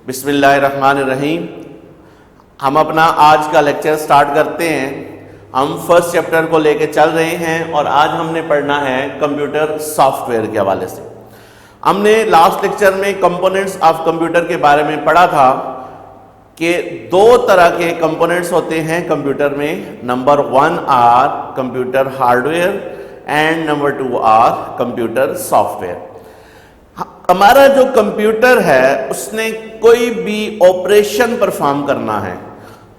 بسم اللہ الرحمن الرحیم. ہم اپنا آج کا لیکچر سٹارٹ کرتے ہیں. ہم فرسٹ چیپٹر کو لے کے چل رہے ہیں اور آج ہم نے پڑھنا ہے کمپیوٹر سافٹ ویئر کے حوالے سے. ہم نے لاسٹ لیکچر میں کمپوننٹس آف کمپیوٹر کے بارے میں پڑھا تھا کہ دو طرح کے کمپوننٹس ہوتے ہیں کمپیوٹر میں. Number 1 are computer hardware and number 2 are computer software. ہمارا جو کمپیوٹر ہے اس نے کوئی بھی آپریشن پرفارم کرنا ہے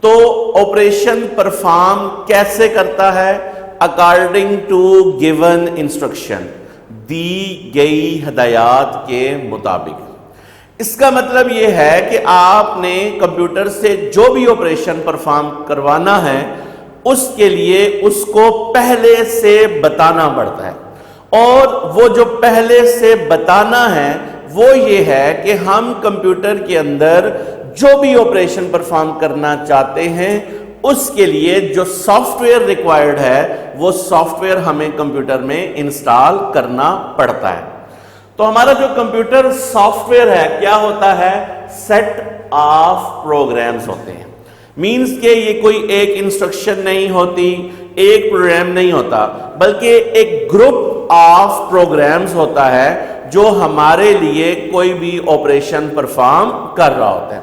تو آپریشن پرفارم کیسے کرتا ہے؟ اکارڈنگ ٹو گیون انسٹرکشن، دی گئی ہدایات کے مطابق. اس کا مطلب یہ ہے کہ آپ نے کمپیوٹر سے جو بھی آپریشن پرفارم کروانا ہے اس کے لیے اس کو پہلے سے بتانا پڑتا ہے. اور وہ جو پہلے سے بتانا ہے وہ یہ ہے کہ ہم کمپیوٹر کے اندر جو بھی آپریشن پرفارم کرنا چاہتے ہیں اس کے لیے جو سافٹ ویئر ریکوائرڈ ہے وہ سافٹ ویئر ہمیں کمپیوٹر میں انسٹال کرنا پڑتا ہے. تو ہمارا جو کمپیوٹر سافٹ ویئر ہے کیا ہوتا ہے؟ سیٹ آف پروگرامز ہوتے ہیں. مینز کہ یہ کوئی ایک انسٹرکشن نہیں ہوتی، ایک پروگرام نہیں ہوتا، بلکہ ایک گروپ آف پروگرامز ہوتا ہے جو ہمارے لیے کوئی بھی آپریشن پرفارم کر رہا ہوتا ہے.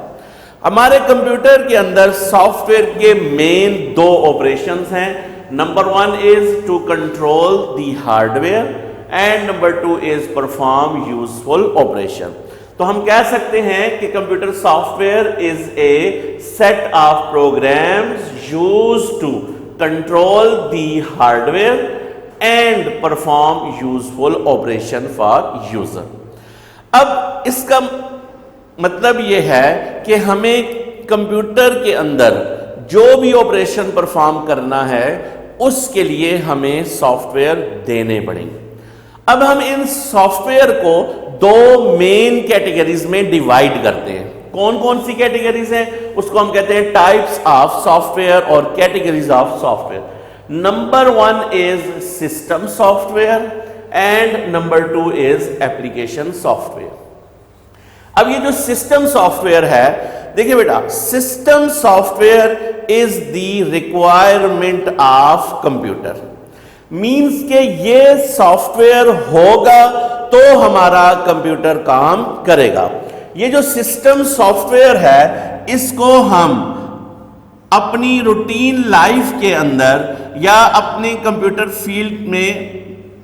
ہمارے کمپیوٹر کے اندر سافٹ ویئر کے مین دو آپریشنز ہیں. Number 1 is to control the hardware and number 2 is perform useful operation. تو ہم کہہ سکتے ہیں کہ computer software is a set of programs used to control the hardware and perform useful operation for user. اب اس کا مطلب یہ ہے کہ ہمیں کمپیوٹر کے اندر جو بھی آپریشن پرفارم کرنا ہے اس کے لیے ہمیں سافٹ ویئر دینے پڑیں گے. اب ہم ان سافٹ ویئر کو دو مین کیٹیگریز میں ڈیوائیڈ کرتے ہیں. کون کون سی کیٹیگریز ہیں؟ اس کو ہم کہتے ہیں ٹائپس آف سافٹ ویئر اور categories of software. Number 1 is system software and number 2 is application software. اب یہ جو سسٹم سافٹ ویئر ہے، دیکھیں بیٹا، system software is the requirement of computer. Means کہ یہ soft where ہوگا تو ہمارا کمپیوٹر کام کرے گا. یہ جو سسٹم سافٹ ویئر ہے اس کو ہم اپنی روٹین لائف کے اندر یا اپنے کمپیوٹر فیلڈ میں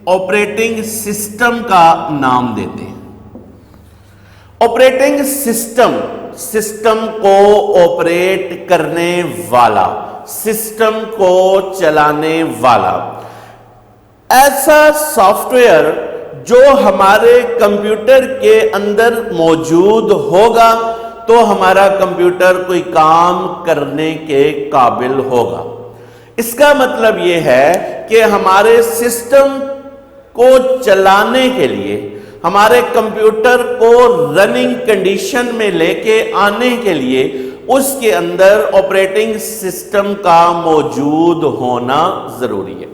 آپریٹنگ سسٹم کا نام دیتے ہیں. آپریٹنگ سسٹم، سسٹم کو آپریٹ کرنے والا، سسٹم کو چلانے والا. ایسا سافٹ ویئر جو ہمارے کمپیوٹر کے اندر موجود ہوگا تو ہمارا کمپیوٹر کوئی کام کرنے کے قابل ہوگا. اس کا مطلب یہ ہے کہ ہمارے سسٹم کو چلانے کے لیے، ہمارے کمپیوٹر کو رننگ کنڈیشن میں لے کے آنے کے لیے اس کے اندر آپریٹنگ سسٹم کا موجود ہونا ضروری ہے.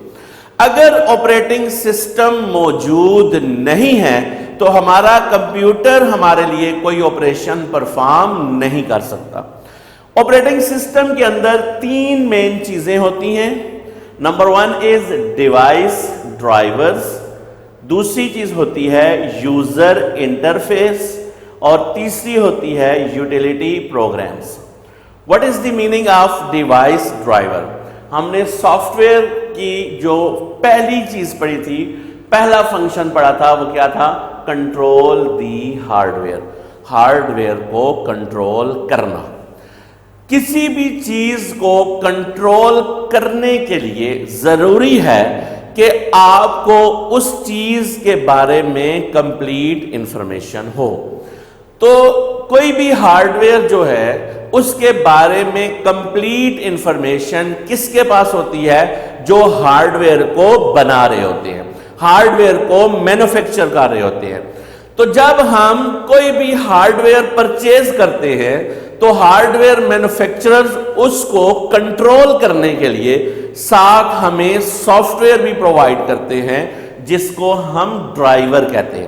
اگر آپریٹنگ سسٹم موجود نہیں ہے تو ہمارا کمپیوٹر ہمارے لیے کوئی آپریشن پرفارم نہیں کر سکتا. آپریٹنگ سسٹم کے اندر 3 مین چیزیں ہوتی ہیں. نمبر 1 از ڈیوائس ڈرائیورز، دوسری چیز ہوتی ہے یوزر انٹرفیس اور تیسری ہوتی ہے utility programs. What is the meaning of device driver? ہم نے سافٹ ویئر کی جو پہلی چیز پڑھی تھی، پہلا فنکشن پڑھا تھا، وہ کیا تھا؟ Control the hard where, hard where کو کنٹرول کرنا. کسی بھی چیز کو کنٹرول کرنے کے لیے ضروری ہے کہ آپ کو اس چیز کے بارے میں کمپلیٹ انفارمیشن ہو. تو کوئی بھی ہارڈ ویئر جو ہے اس کے بارے میں کمپلیٹ انفارمیشن کس کے پاس ہوتی ہے؟ جو ہارڈ ویئر کو بنا رہے ہوتے ہیں، ہارڈ ویئر کو مینوفیکچر کر رہے ہوتے ہیں. تو جب ہم کوئی بھی ہارڈ ویئر پرچیز کرتے ہیں تو ہارڈ ویئر مینوفیکچررز اس کو کنٹرول کرنے کے لیے ساتھ ہمیں سافٹ ویئر بھی پرووائڈ کرتے ہیں جس کو ہم ڈرائیور کہتے ہیں.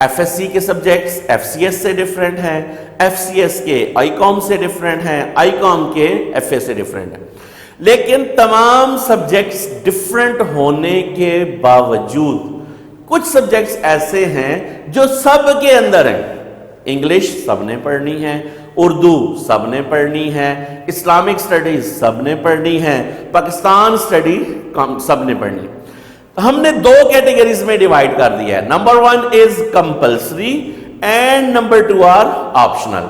FSC کے سبجیکٹس FCS سے ڈیفرنٹ ہیں, FCS کے ICOM سے ڈیفرنٹ ہیں, ICOM کے FA سے ڈیفرنٹ ہیں. لیکن تمام سبجیکٹس ڈیفرنٹ ہونے کے باوجود کچھ سبجیکٹس ایسے ہیں جو سب کے اندر ہیں. انگلش سب نے پڑھنی ہے, اردو سب نے پڑھنی ہے, اسلامک سٹڈیز سب نے پڑھنی ہے, پاکستان سٹڈی سب نے پڑھنی ہے. ہم نے دو کیٹیگریز میں ڈیوائیڈ کر دیا ہے. Number 1 is compulsory and number 2 are optional.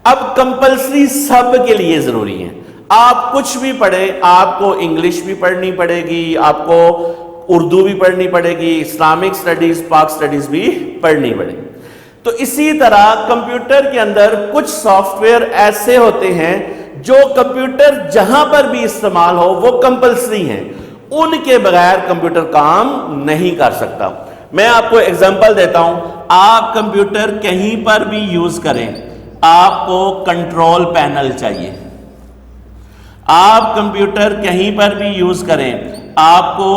اب کمپلسری سب کے لیے ضروری ہے. آپ کچھ بھی پڑھیں, آپ کو انگلش بھی پڑھنی پڑے گی, آپ کو اردو بھی پڑھنی پڑے گی, اسلامک سٹڈیز پاک سٹڈیز بھی پڑھنی پڑے گی. تو اسی طرح کمپیوٹر کے اندر کچھ سافٹ ویئر ایسے ہوتے ہیں جو کمپیوٹر جہاں پر بھی استعمال ہو وہ کمپلسری ہیں, ان کے بغیر کمپیوٹر کام نہیں کر سکتا. میں آپ کو ایگزامپل دیتا ہوں. آپ کمپیوٹر کہیں پر بھی یوز کریں, آپ کو کنٹرول پینل چاہیے. آپ کمپیوٹر کہیں پر بھی یوز کریں, آپ کو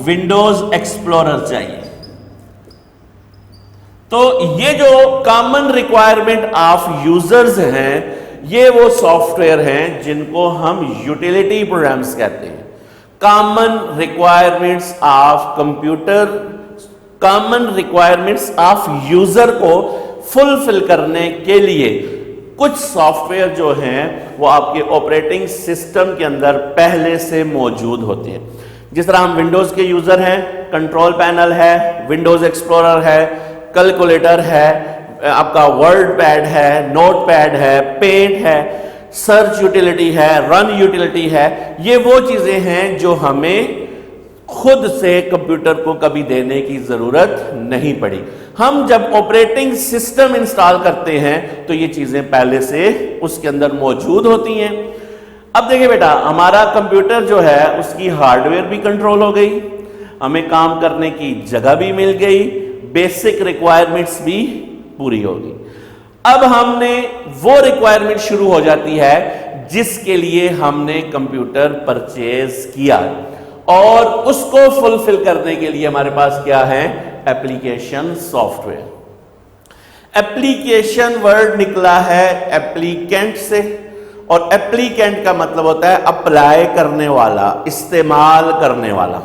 ونڈوز ایکسپلورر چاہیے. تو یہ جو کامن ریکوائرمنٹ آف یوزرز ہیں, یہ وہ سافٹ ویئر ہیں جن کو ہم یوٹیلیٹی پروگرامز کہتے ہیں. Common requirements of computer, common requirements of user کو فلفل کرنے کے لیے کچھ سافٹ ویئر جو ہیں وہ آپ کے آپریٹنگ سسٹم کے اندر پہلے سے موجود ہوتے ہیں. جس طرح ہم ونڈوز کے یوزر ہیں, کنٹرول پینل ہے, ونڈوز ایکسپلورر ہے, کیلکولیٹر ہے, آپ کا ورڈ پیڈ ہے, نوٹ پیڈ ہے, پینٹ ہے, سرچ یوٹیلیٹی ہے, رن یوٹیلیٹی ہے. یہ وہ چیزیں ہیں جو ہمیں خود سے کمپیوٹر کو کبھی دینے کی ضرورت نہیں پڑی. ہم جب آپریٹنگ سسٹم انسٹال کرتے ہیں تو یہ چیزیں پہلے سے اس کے اندر موجود ہوتی ہیں. اب دیکھیں بیٹا, ہمارا کمپیوٹر جو ہے اس کی ہارڈ ویئر بھی کنٹرول ہو گئی, ہمیں کام کرنے کی جگہ بھی مل گئی, بیسک ریکوائرمنٹس بھی پوری ہوگی. اب ہم نے وہ ریکوائرمنٹ شروع ہو جاتی ہے جس کے لیے ہم نے کمپیوٹر پرچیز کیا, اور اس کو فلفل کرنے کے لیے ہمارے پاس کیا ہے, application soft where. Application word نکلا ہے ایپلیکینٹ سے, اور ایپلیکینٹ کا مطلب ہوتا ہے اپلائی کرنے والا, استعمال کرنے والا.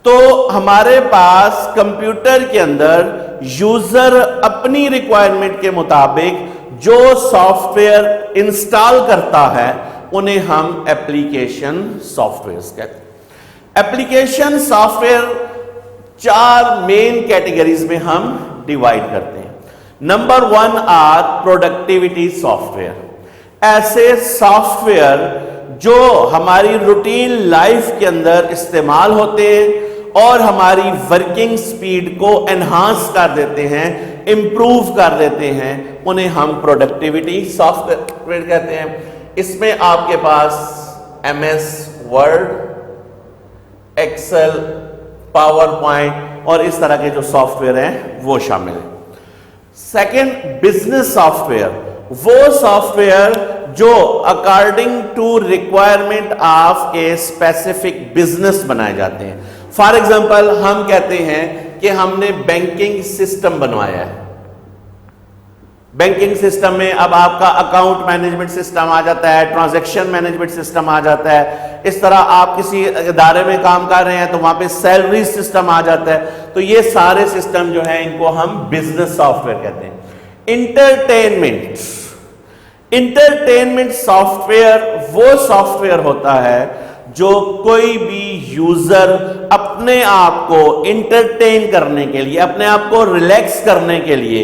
تو ہمارے پاس کمپیوٹر کے اندر یوزر اپنی ریکوائرمنٹ کے مطابق جو سافٹ ویئر انسٹال کرتا ہے انہیں ہم ایپلیکیشن سافٹ ویئر کہتے ہیں. Application software 4 main categories میں ہم ڈیوائیڈ کرتے ہیں. Number 1 are productivity software. ایسے سافٹ ویئر جو ہماری روٹین لائف کے اندر استعمال ہوتے ہیں اور ہماری ورکنگ سپیڈ کو انہانس کر دیتے ہیں, امپروو کر دیتے ہیں, انہیں ہم پروڈکٹیوٹی سافٹ ویئر کہتے ہیں. اس میں آپ کے پاس MS Word, Excel, PowerPoint اور اس طرح کے جو سافٹ ویئر ہیں وہ شامل ہیں. Second, business software. وہ سافٹ ویئر جو according to requirement of a specific business بنائے جاتے ہیں. فار ایگزامپل ہم کہتے ہیں کہ ہم نے بینکنگ سسٹم بنوایا ہے. بینکنگ سسٹم میں اب آپ کا اکاؤنٹ مینجمنٹ سسٹم آ جاتا ہے, ٹرانزیکشن مینجمنٹ سسٹم آ جاتا ہے. اس طرح آپ کسی ادارے میں کام کر رہے ہیں تو وہاں پہ سیلری سسٹم آ جاتا ہے. تو یہ سارے سسٹم جو ہیں ان کو ہم بزنس سافٹ ویئر کہتے ہیں. انٹرٹینمنٹ. انٹرٹینمنٹ سافٹ ویئر وہ سافٹ ویئر ہوتا ہے جو کوئی بھی یوزر اپنے آپ کو انٹرٹین کرنے کے لیے, اپنے آپ کو ریلیکس کرنے کے لیے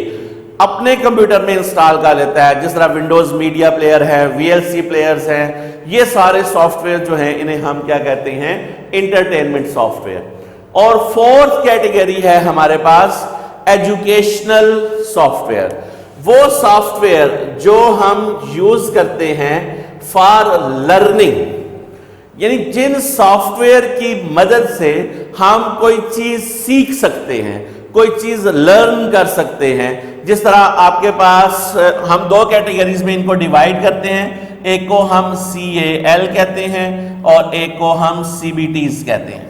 اپنے کمپیوٹر میں انسٹال کر لیتا ہے. جس طرح ونڈوز میڈیا پلیئر ہے, VLC پلیئرز ہیں, یہ سارے سافٹ ویئر جو ہیں انہیں ہم کیا کہتے ہیں, انٹرٹینمنٹ سافٹ ویئر. اور 4th کیٹیگری ہے ہمارے پاس ایجوکیشنل سافٹ ویئر. وہ سافٹ ویئر جو ہم یوز کرتے ہیں فار لرننگ, یعنی جن سافٹ ویئر کی مدد سے ہم کوئی چیز سیکھ سکتے ہیں, کوئی چیز لرن کر سکتے ہیں. جس طرح آپ کے پاس ہم 2 کیٹیگریز میں ان کو ڈیوائیڈ کرتے ہیں. ایک کو ہم CAL کہتے ہیں اور ایک کو ہم CBTs کہتے ہیں.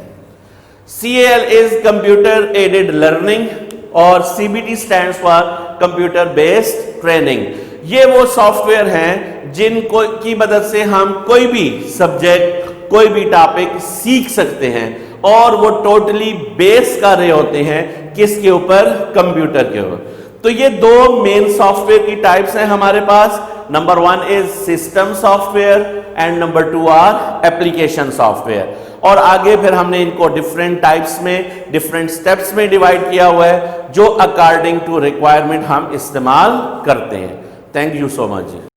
CAL is Computer Aided Learning اور CBT stands for Computer Based Training. یہ وہ سافٹ ویئر ہیں جن کو کی مدد سے ہم کوئی بھی سبجیکٹ کوئی بھی ٹاپک سیکھ سکتے ہیں اور وہ ٹوٹلی بیس کر رہے ہوتے ہیں کس کے اوپر؟ کمپیوٹر کے اوپر. تو یہ دو مین سافٹ ویئر کی ٹائپس ہیں ہمارے پاس. Number 1 is system software and number 2 are application software. اور آگے پھر ہم نے ان کو ڈفرینٹ ٹائپس میں ڈفرینٹ سٹیپس میں ڈیوائڈ کیا ہوا ہے جو اکارڈنگ ٹو ریکوائرمنٹ ہم استعمال کرتے ہیں. Thank you so much.